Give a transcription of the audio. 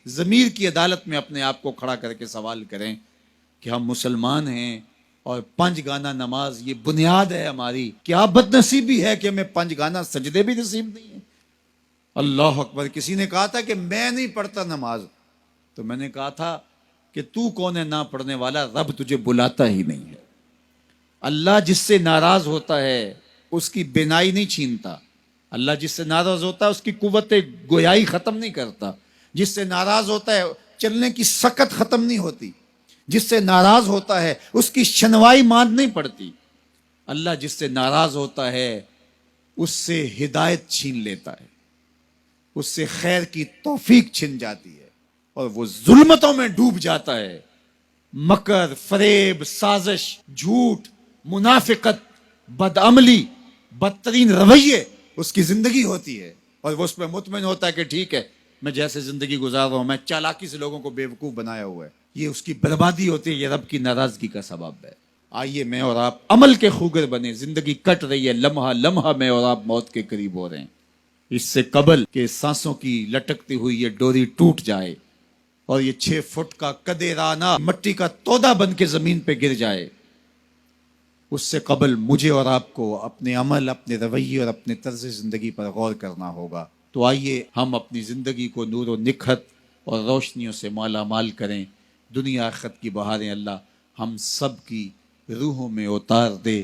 ضمیر کی عدالت میں اپنے آپ کو کھڑا کر کے سوال کریں کہ ہم مسلمان ہیں اور 5 گانا نماز یہ بنیاد ہے ہماری. کیا بد نصیبی ہے کہ ہمیں 5 گانا سجدے بھی نصیب نہیں ہیں. اللہ اکبر. کسی نے کہا تھا کہ میں نہیں پڑھتا نماز، تو میں نے کہا تھا کہ تو کون ہے نہ پڑھنے والا، رب تجھے بلاتا ہی نہیں ہے. اللہ جس سے ناراض ہوتا ہے اس کی بینائی نہیں چھینتا. اللہ جس سے ناراض ہوتا ہے اس کی قوت گویائی ختم نہیں کرتا. جس سے ناراض ہوتا ہے چلنے کی سکت ختم نہیں ہوتی. جس سے ناراض ہوتا ہے اس کی شنوائی ماند نہیں پڑتی. اللہ جس سے ناراض ہوتا ہے اس سے ہدایت چھین لیتا ہے، اس سے خیر کی توفیق چھن جاتی ہے اور وہ ظلمتوں میں ڈوب جاتا ہے. مکر، فریب، سازش، جھوٹ، منافقت، بدعملی، بدترین رویے اس کی زندگی ہوتی ہے، اور وہ اس پہ مطمئن ہوتا ہے کہ ٹھیک ہے میں جیسے زندگی گزار رہا ہوں، میں چالاکی سے لوگوں کو بیوقوف بنایا ہوا ہے. یہ اس کی بربادی ہوتی ہے، یہ رب کی ناراضگی کا سبب ہے. آئیے میں اور آپ عمل کے خوگر بنے. زندگی کٹ رہی ہے، لمحہ لمحہ میں اور آپ موت کے قریب ہو رہے ہیں. اس سے قبل کہ سانسوں کی لٹکتی ہوئی یہ ڈوری ٹوٹ جائے اور یہ 6 فٹ کا کدے رانہ مٹی کا تودا بن کے زمین پہ گر جائے، اس سے قبل مجھے اور آپ کو اپنے عمل، اپنے رویے اور اپنے طرز زندگی پر غور کرنا ہوگا. تو آئیے ہم اپنی زندگی کو نور و نکھت اور روشنیوں سے مالا مال کریں. دنیا آخرت کی بہاریں اللہ ہم سب کی روحوں میں اتار دے.